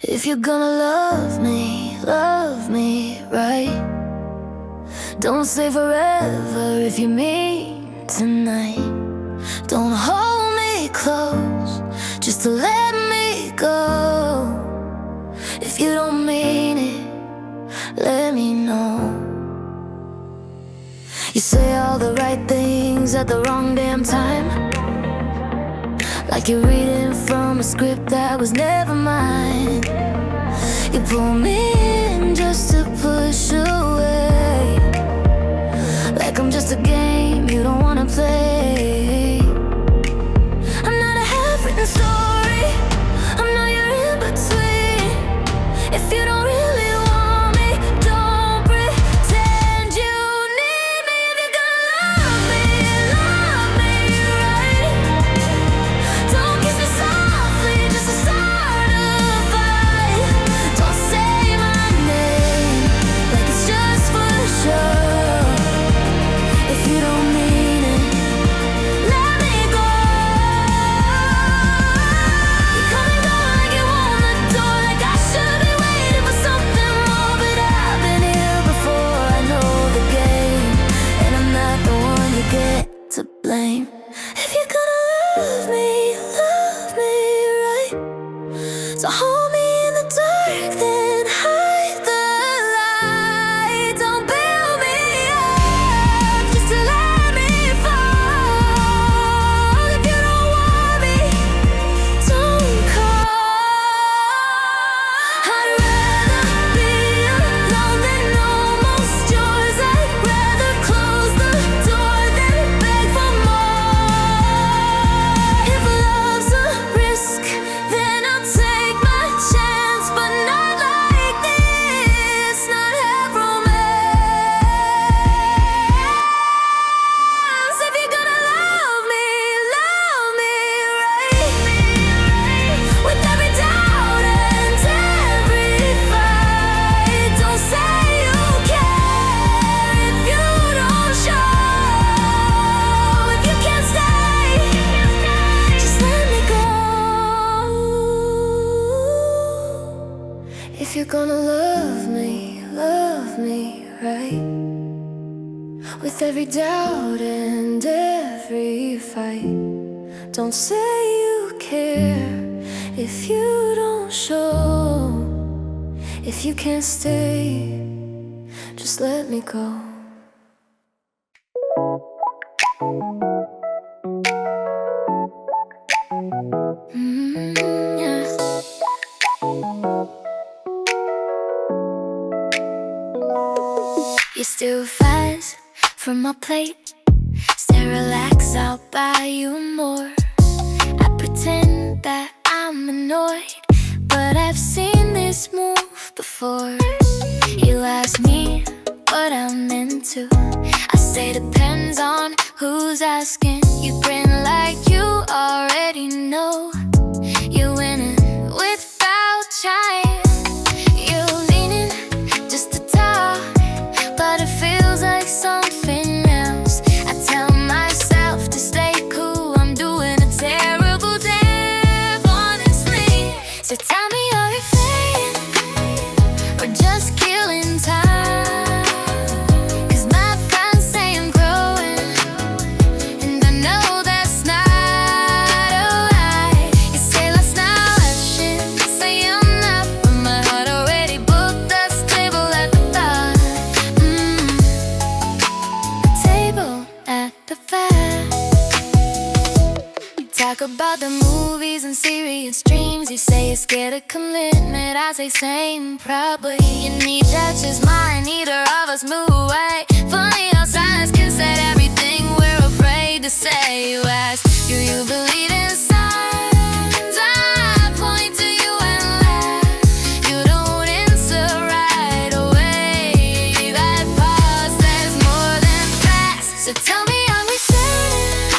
If you're gonna love me right. Don't say forever if you mean tonight. Don't hold me close just to let me go. If you don't mean it, let me know. You say all the right things at the wrong damn time, like you're reading from a script that was never mine. You pull me in just to push away, like I'm just a game you don't wanna play. I'm not a half-written story, I'm not your in-between. If you don't really want me, don't pretend you need me. If you're gonna love me right. Don't kiss me softly just to start a fight. Don't say my name like it's just for sure. If you don't mean it, let me go. You come and go like you want the door, like I should be waiting for something more. But I've been here before, I know the game, and I'm not the one you get to blame. If you're gonna love me right. So hold me in the dark, then hide the light. Don't build me up just to let me fall. If you don't want me, don't call. I'd rather be alone than almost yours. I'd rather close the door than beg for more. If love's a risk, then I'll take my chance, but not like this, not have romance. If you're gonna love me right. With every doubt and every fight, don't say you care if you don't show. If you can't stay, just let me go. If you're gonna love me right. With every doubt and every fight, don't say you care if you don't show. If you can't stay, just let me go. Yeah. You steal fast from my plate. Stay relaxed, I'll buy you more. I pretend that I'm annoyed, but I've seen this move before. You ask me what I'm into, I say depends on who's asking. You grin like you already know. You're winning without trying. You're leaning just to talk, but it feels like something else. I tell myself to stay cool, I'm doing a terrible job, honestly. So tell me, are you fading or just killing time? 'Cause my friends say I'm growing, and I know that's not alright. You say let's not rush it, say I'm not, but my heart already booked us table at the bar. Table at the fair. Talk about the movies and serious dreams. You say you're scared of commitment, I say same, probably. You need that, just mine, neither of us move away. Funny how silence can say everything we're afraid to say. You ask, do you believe in signs? I point to you and laugh. You don't answer right away. That pause says more than fast. So tell me, are we staying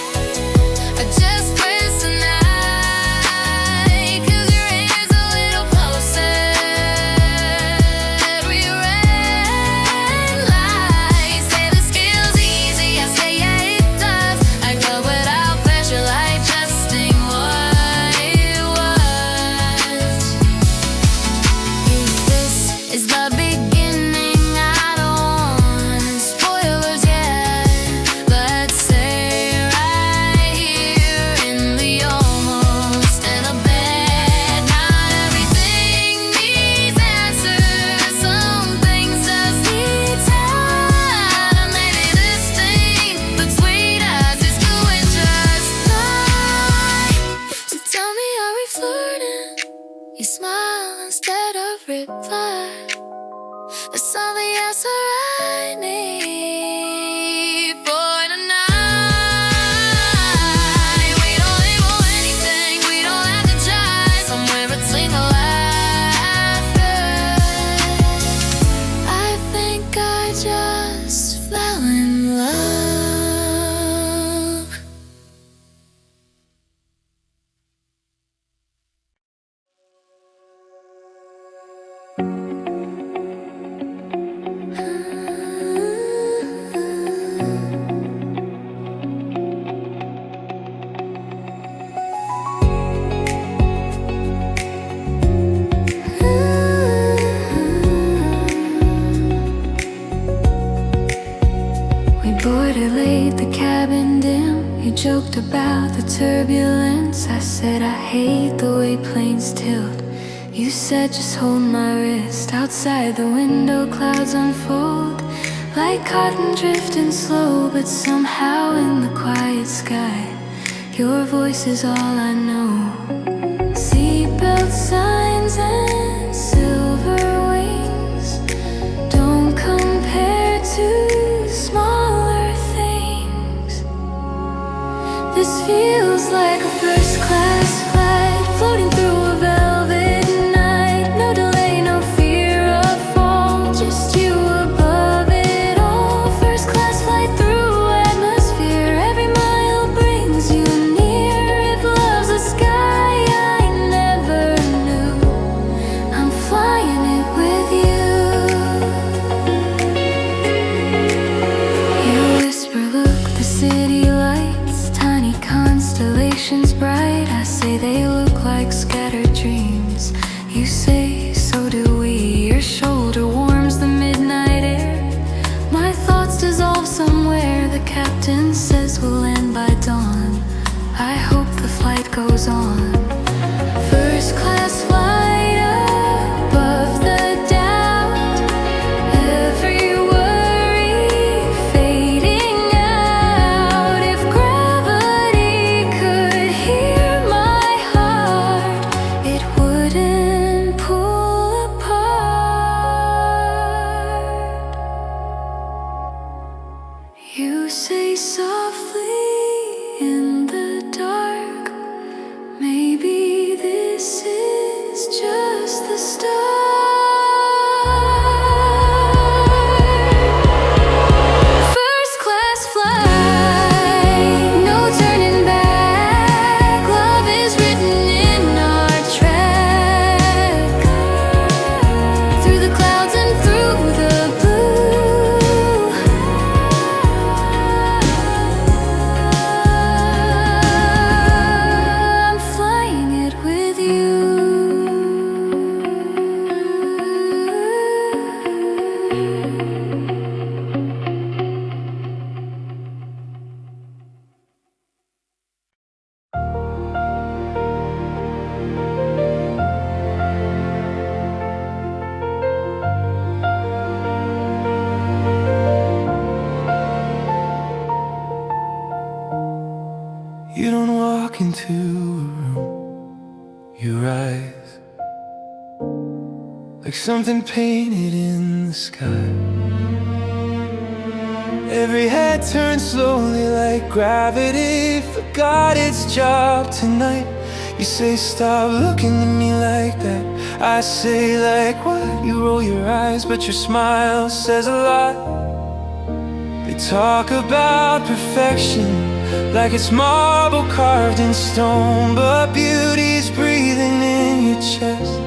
or just pressing night? 'Cause your hands a little closer. We red lights, say this feels easy, I say yeah it does. I go without pressure like trusting smile instead of reply. That's all the answer I need for tonight. We don't label anything, we don't have to try. Somewhere between the laughter, I think I just fell in love. Boarded late, the cabin dim. You joked about the turbulence. I said I hate the way planes tilt. You said just hold my wrist. Outside the window, clouds unfold like cotton drifting slow. But somehow in the quiet sky, your voice is all I know. Seatbelt signs and silver wings don't compare to smaller things. This feels like a first-class flight, floating through a velvet night. No delay, no fear of fall, just you above it all. First-class flight through atmosphere, every mile brings you near. If love's a sky I never knew, I'm flying it with you. You whisper, look, the city lights, tiny constellations bright. I say they look like scattered dreams. You say, so do we. Your shoulder warms the midnight air. My thoughts dissolve somewhere. The captain says we'll land by dawn. I hope the flight goes on. First class flight above the doubt. Every worry fading out. If gravity could hear my heart, it wouldn't pull apart. You say softly in the dark, maybe this is just the start. First class flight, no turning back. Love is written in our track. Through the clouds and through the blue, I'm flying it with you. You don't walk into a room, you rise like something painted in the sky. Every head turns slowly like gravity forgot its job tonight. You say stop looking at me like that. I say like what? You roll your eyes but your smile says a lot. They talk about perfection like it's marble carved in stone, but beauty's breathing in your chest,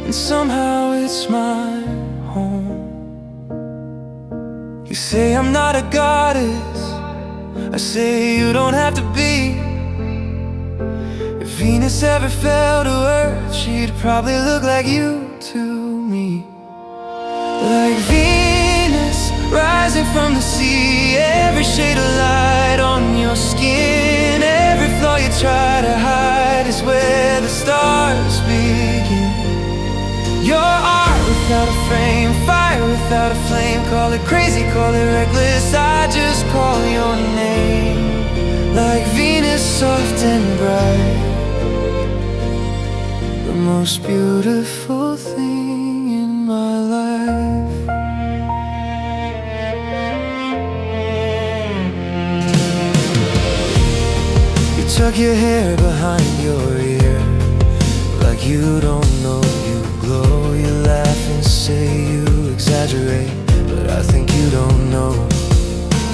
and somehow it's my home. You say I'm not a goddess, I say you don't have to be. If Venus ever fell to earth, she'd probably look like you to me. Like Venus rising from the sea, every shade of light on your skin. Every flaw you try to hide is where the stars begin. Your art without a frame, fire without a flame. Call it crazy, call it reckless, I just call your name. Like Venus, soft and bright, but most beautiful thing in my life. You tuck your hair behind your ear like you don't know you glow. You laugh and say you exaggerate, but I think you don't know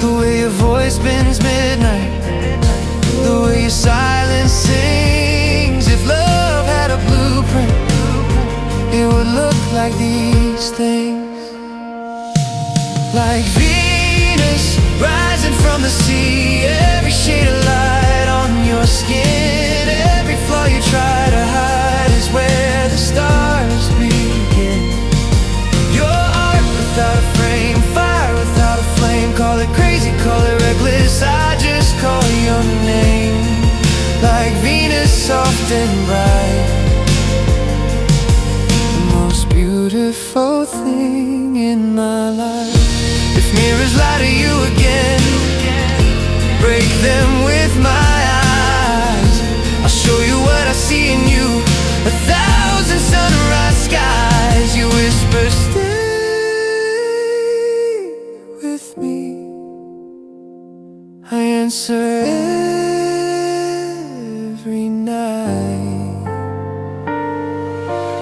the way your voice bends midnight, the way your silence sings. If love had a blueprint, it would look like these things. Like Venus rising from the sea, every shade of light on your skin. Every flaw you try to hide is where the stars begin. Your art without a frame, fire without a flame. Call it crazy, call it reckless, I just call your name. Like Venus, soft and bright, the most beautiful thing in my life. If mirrors lie to you again, break them with my eyes. I'll show you what I see in you, 1,000 sunrise skies. You whisper, stay with me. I answer every night.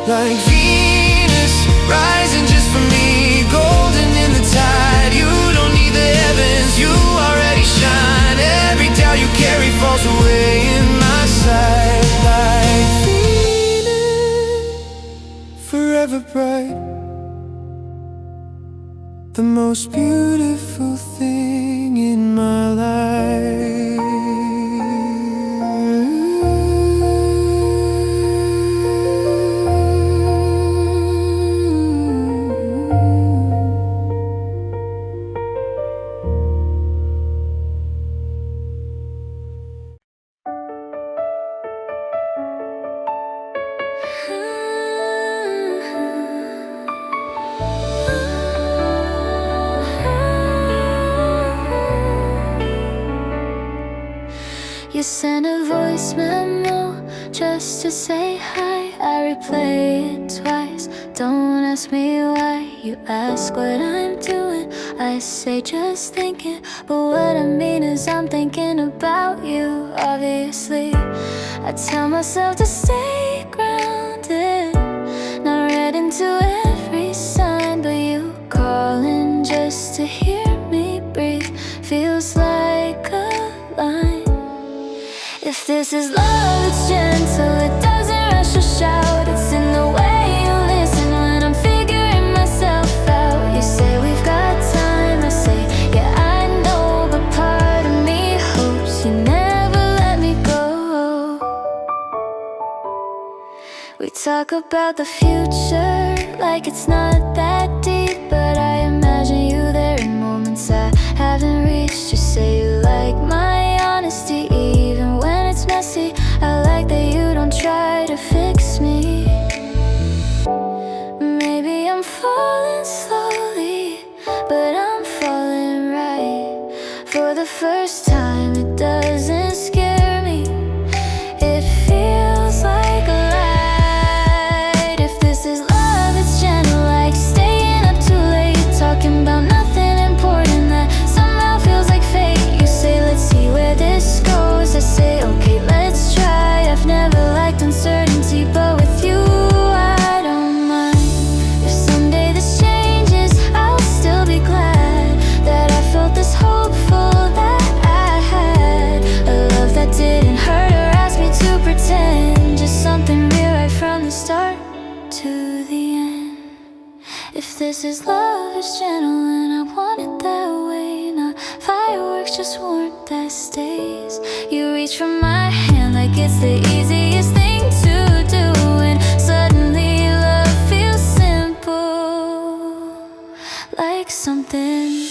Like Venus rising just for me, golden in the tide. You don't need the heavens, you already shine. Every doubt you carry falls away in my sight. Like Venus, forever bright, the most beautiful thing in my life. You send a voice memo just to say hi. I replay it twice. Don't ask me why. You ask what I'm doing, I say just thinking. But what I mean is I'm thinking about you, obviously. I tell myself to stay grounded, not read into every sign. But you calling just to hear me breathe feels like a line. If this is love, it's gentle, it doesn't rush or shout. It's in the way you listen when I'm figuring myself out. You say we've got time, I say yeah I know, but part of me hopes you never let me go. We talk about the future like it's not that deep, but I imagine you there in moments I haven't reached. You say you like my honesty even when it's messy. I like that you don't try to fix me. Maybe I'm falling slowly, but I'm falling right. For the first time it doesn't scare me, it feels like a light. If this is love, it's gentle, like staying up too late, talking about nothing important that somehow feels like fate. You say let's see where this goes, I say okay let's try. I've never liked uncertainty, but with you I don't mind. If someday this changes, I'll still be glad that I felt this hopeful that I had a love that didn't hurt or ask me to pretend. Just something real right from the start to the end. If this is love, it's gentle and I want it that way. Not fireworks, just warmth that stays. You reach for my hand like it's the easiest thing to do, and suddenly love feels simple, like something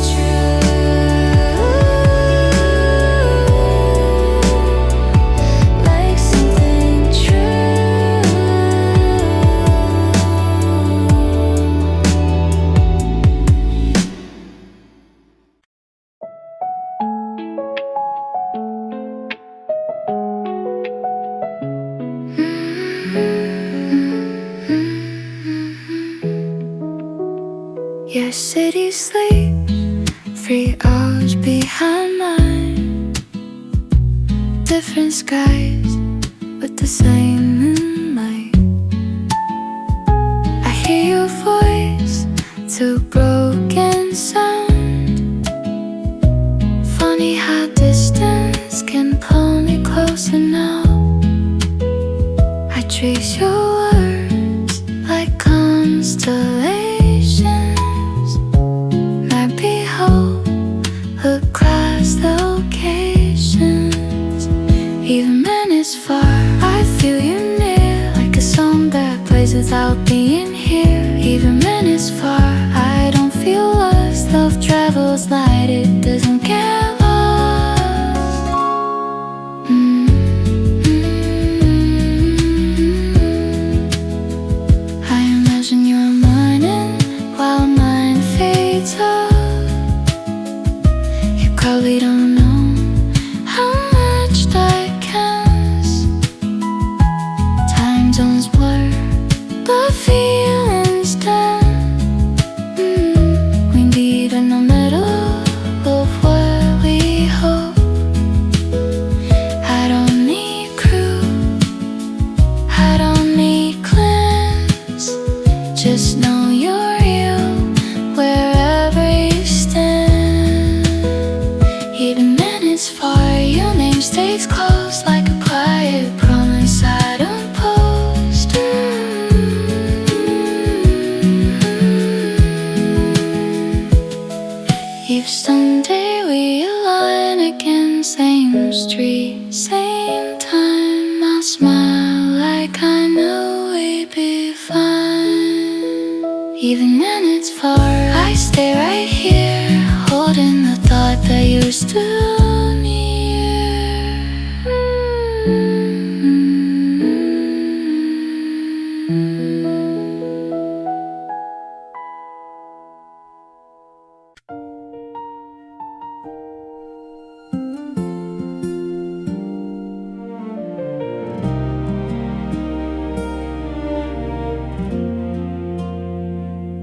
true. Like something true. city sleeps 3 hours behind mine. Different skies, but the same moonlight. I hear your voice through broken sound. Funny how distance can pull me closer now. I trace your words like constellations. Might be hope across the locations. Even when it's far, I feel you near, like a song that plays without being here. Even when it's far, I don't feel lost. Love travels light, it doesn't get lost. I imagine your morning while mine fades off. You probably don't know how much that counts. Time zones blur, but feelings don't. We need in the middle of what we hope. I don't need crew, I don't need cleanse. Just know you're real wherever you stand. Even when it's far, your name stays close, like a quiet promise I don't post. If someday we align again, same street, same time, I'll smile like I know we'd be fine. Even when it's far, I stay right here, holding the thought that you're still near.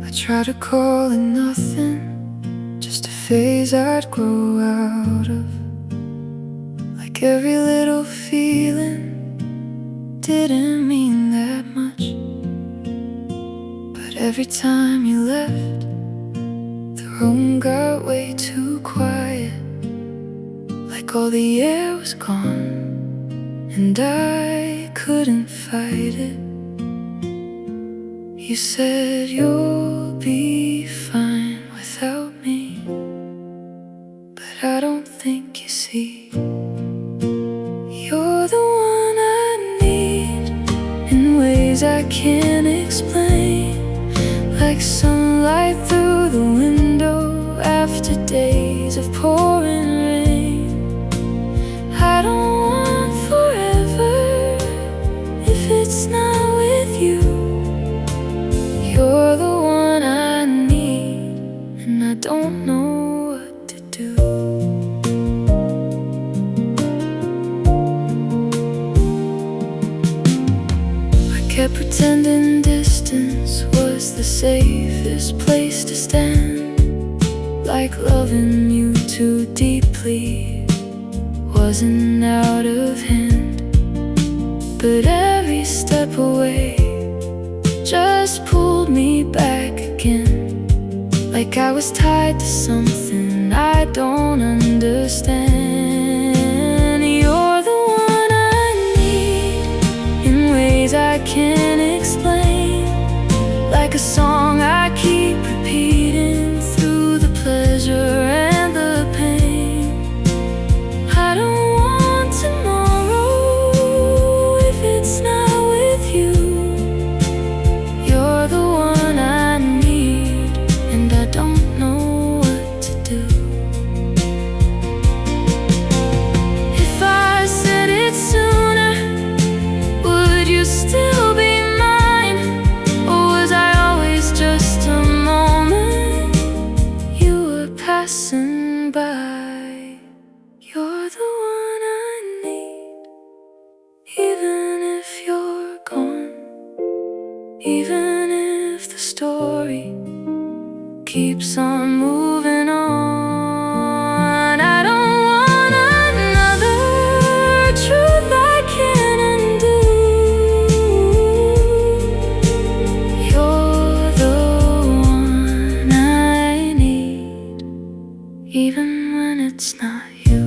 I try to call it nothing, just a phase I'd grow out of. Like every little feeling didn't mean that much. But every time you left, the room got way too quiet. Like all the air was gone, and I couldn't fight it. You said you'll be fine without me, but I don't think you see. You're the one I need in ways I can't explain. Like sunlight through the window after days of pouring rain. I don't want forever if it's not with you. You're the one I need, and I don't know what to do. I kept pretending distance was the safest place to stand. Like loving you too deeply wasn't out of hand. But every step away just pulled me back again. Like I was tied to something I don't understand. You're the one I need in ways I can't explain. Like a song I keep repeating through the pleasure and the pain. I don't want tomorrow if it's not with you. You're the one I need, and I don't know what to do. If I said it sooner, would you still be mine? Or was I always just a moment you were passing by? You're the one I need, even if you're gone. Even if the story keeps on moving on. I don't want another truth I can't undo. You're the one I need, even when it's not you.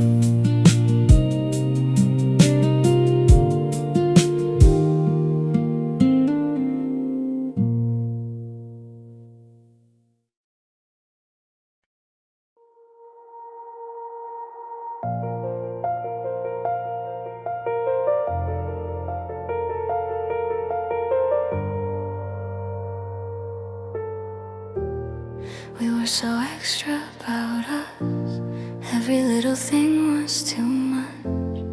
We were so extra about us. Every little thing was too much.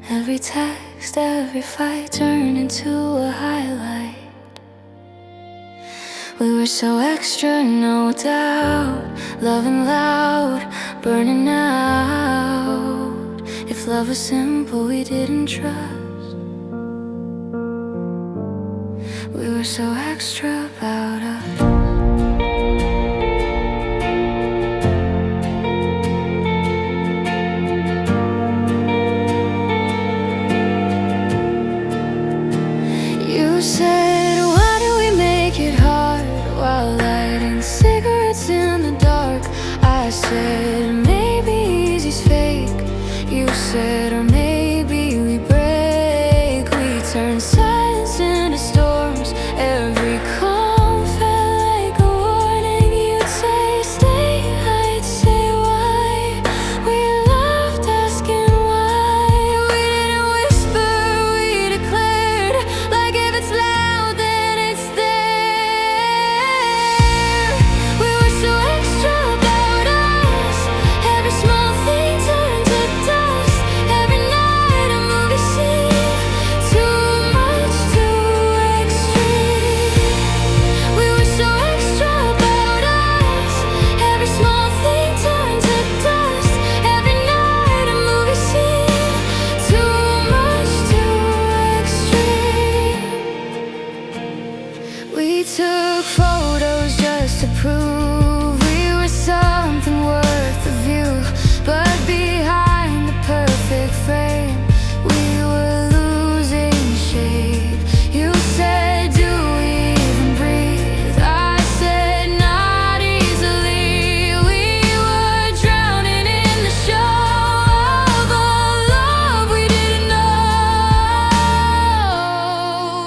Every text, every fight turned into a highlight. We were so extra, no doubt. Loving loud, burning out. If love was simple, we didn't trust. We were so extra about us. You said, why do we make it hard while lighting cigarettes in the dark? I said, maybe easy's fake. You said, or maybe we break. We turn silence into storms. Every calm felt like a warning. You'd say, stay, I'd say, why? We laughed asking why. We didn't whisper, we declared. Like if it's loud, then it's there. We were so extra about us. Every small thing turned to dust. Every night a movie scene. Too much, too extreme. We were so extra about us. Every small thing turned to dust. Every night a movie scene. Too much, too extreme. We took photos just to prove we were something worth the view. But behind the perfect frame, we were losing shape. You said, do we even breathe? I said, not easily. We were drowning in the show of a love we didn't know.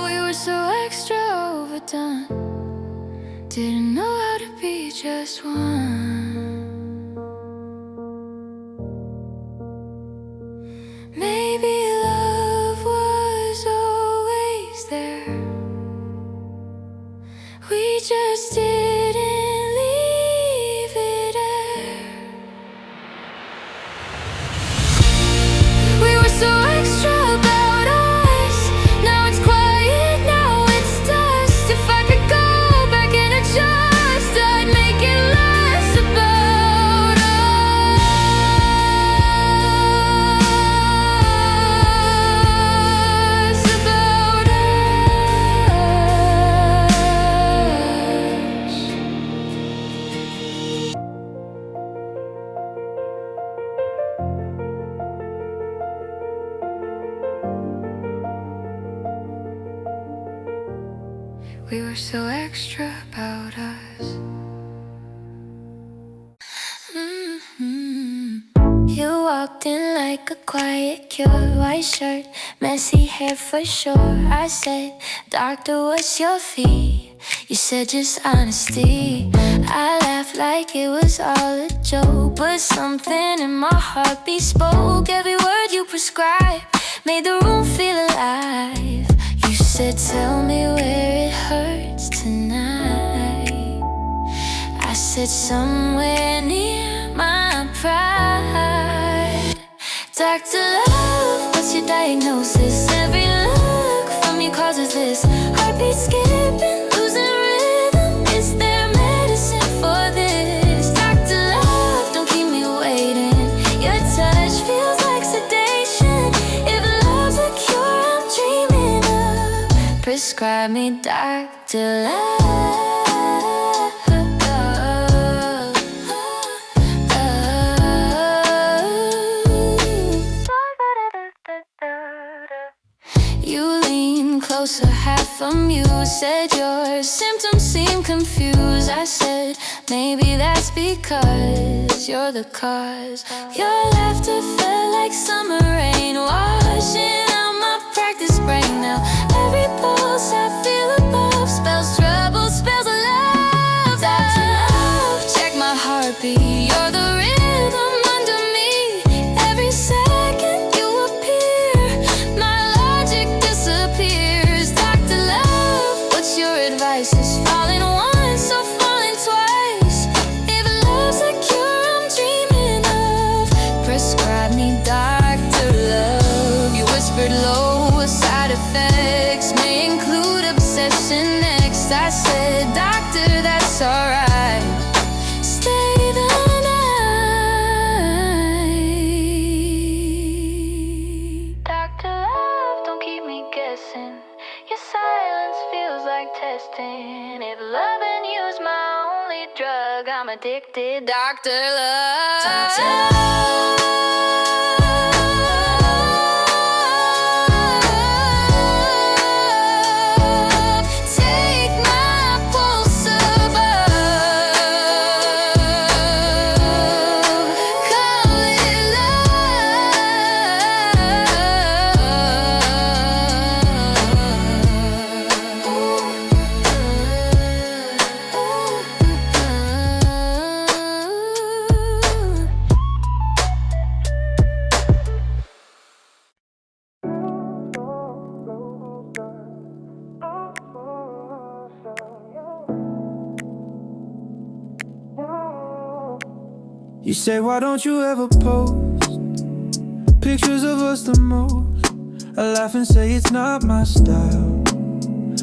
We were so extra overdone. Didn't know how to be just one. Maybe love was always there. We just didn't leave it there. We were so extra about us. Now it's quiet, now it's dust. If I could go back and adjust, I'd make it less about us. About us. We were so extra about us. You walked in like a quiet cure. White shirt, messy hair for sure. I said, doctor, what's your fee? You said just honesty. I laughed like it was all a joke, but something in my heartbeat spoke. Every word you prescribed made the room feel alive. You said, tell me where it hurts tonight. I said, somewhere near my pride. Doctor love, what's your diagnosis? Every look from you causes this heartbeat skipping, losing rhythm. Is there medicine for this? Doctor love, don't keep me waiting. Your touch feels like sedation. If love's a cure I'm dreaming of, prescribe me Doctor love. closer, half amused. Said your symptoms seem confused. I said, maybe that's because you're the cause. Your laughter felt like summer rain, washing out my practice brain. Now every pulse I feel above spells trouble, spells of love. Dr. Love, check my heartbeat. You're the rhythm under me. Every second you appear, my logic disappears. Dr. Love, what's your advice? Is falling once or falling twice? If love's a cure I'm dreaming of, prescribe me Dr. Love. You whispered low, side effects may include obsession next. I said, doctor, that's alright. Stay the night. Dr. Love, don't keep me guessing. Your silence feels like testing. If loving you's my only drug, I'm addicted. Dr. Love. Dr. Love. Take my pulse above. Call it You say, why don't you ever post pictures of us the most? I laugh and say it's not my style.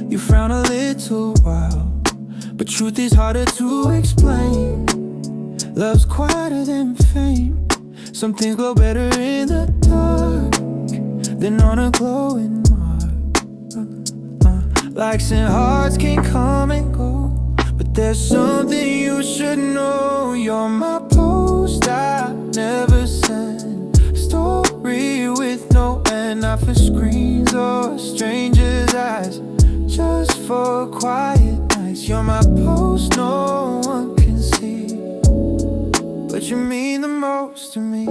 You frown a little while, but truth is harder to explain. Love's quieter than fame. Some things glow better in the dark than on a glowing mark. Likes and hearts can come and go, but there's something you should know. You're my post I never send, story with no end, not for screens or strangers' eyes, just for quiet nights. You're my post no one can see, but you mean the most to me.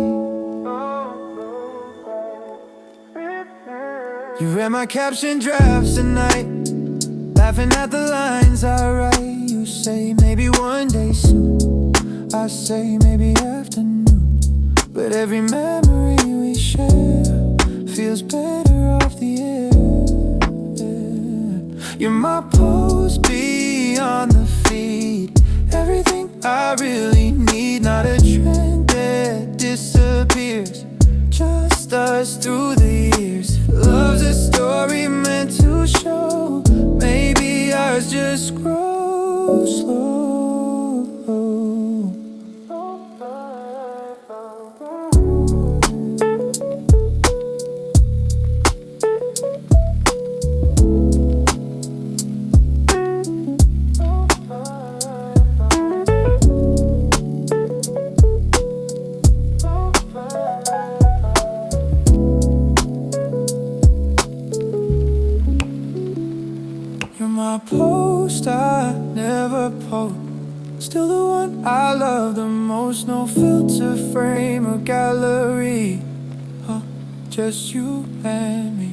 You read my caption drafts at night, laughing at the lines I write. You say maybe one day soon, I say maybe afternoon, but every memory we share feels better off the air. You're my post beyond the feed, everything I really need, not a trend that disappears, just us through the years. Love's a story meant to show, maybe ours just grows slow. My post I never post, still the one I love the most. No filter frame or gallery, just you and me.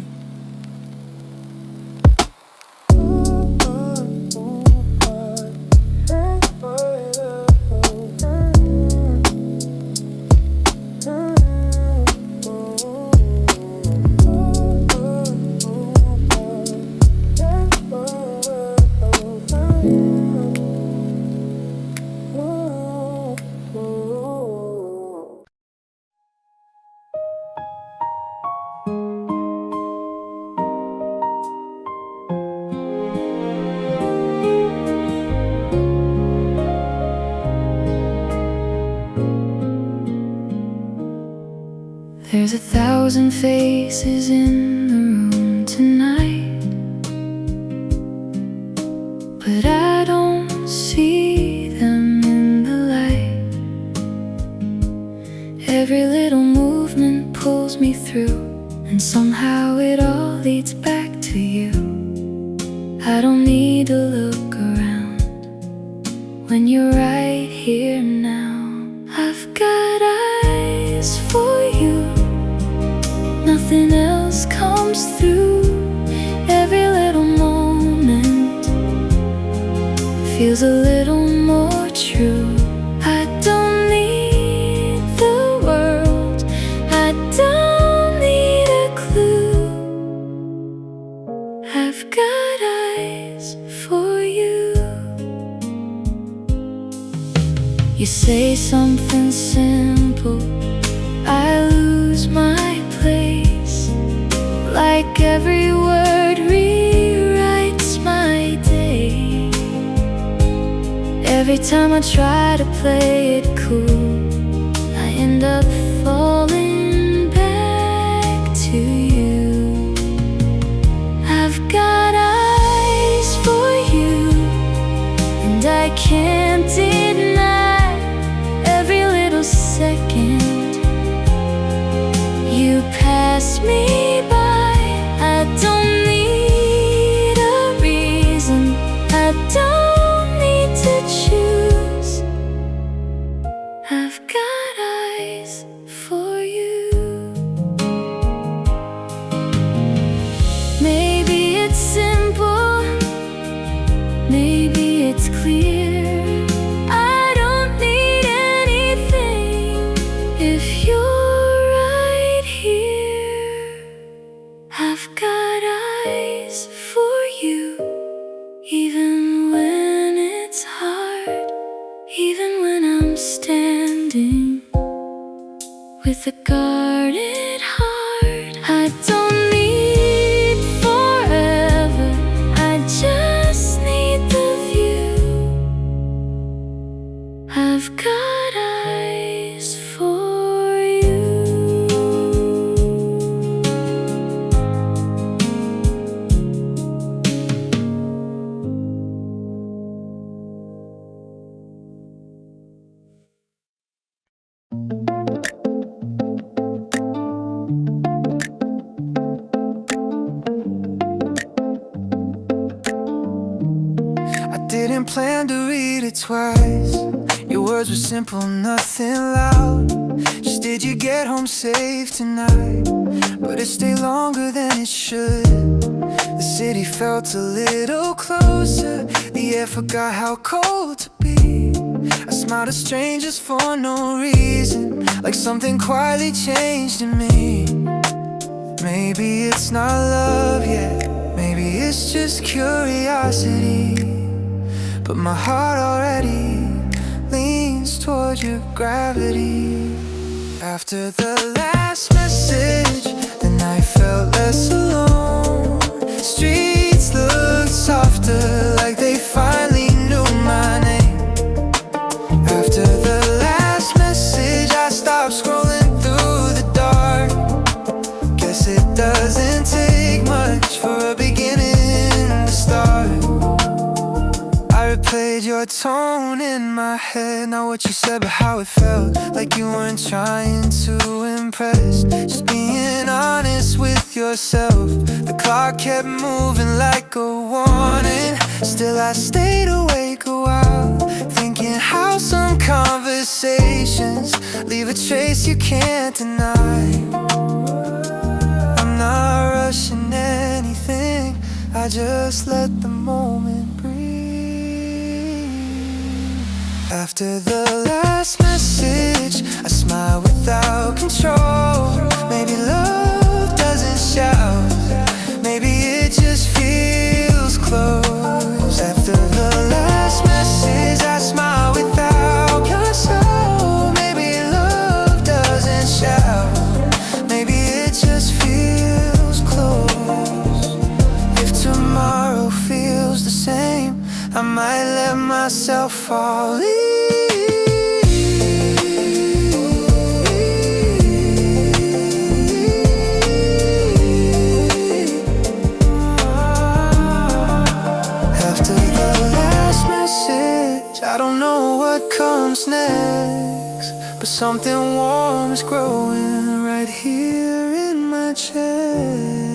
There's 1,000 faces in the room tonight, but I don't see them in the light. Every little movement pulls me through, and somehow it all leads back to you. I don't need to look around when you're right here now. I've got eyes for you, nothing else comes through. Every little moment feels a little more true. I don't need the world, I don't need a clue. I've got eyes for you. You say something simple, I lose my place. Like every word rewrites my day. Every time I try to play it cool, I end up falling back to you. I've got eyes for you, and I can't deny every little second you pass me by. I don't need a reason, I don't need to choose. I've got eyes for you. Maybe it's simple, maybe it's clear. I don't need anything if you're right here. I've got eyes for you, even when it's hard, even when I'm standing with a guarded heart. I don't need forever, I just need the view. I've got eyes for you. I didn't plan to read it twice. Your words were simple, nothing loud. Just did you get home safe tonight? But it stayed longer than it should. The city felt a little closer. The air forgot how cold to be. I smiled at strangers for no reason, like something quietly changed in me. Maybe it's not love yet, maybe it's just curiosity, but my heart already leans toward your gravity. After the last message, the night felt less alone. Streets looked softer, like they finally knew my name. After the last message, I stopped scrolling through the dark. Guess it doesn't take much for a beginning to start. I replayed your tone in my head, not what you said but how it felt. Like you weren't trying to impress, just being honest with yourself. The clock kept moving like a warning. Still I stayed awake a while, thinking how some conversations leave a trace you can't deny. I'm not rushing anything, I just let the moment breathe. After the last message, I smile without control. Maybe love doesn't shout, maybe it just feels close. After the last message, I smile without control. Maybe love doesn't shout, maybe it just feels close. If tomorrow feels the same, I might let myself fall in. After the last message, I don't know what comes next, but something warm is growing right here in my chest.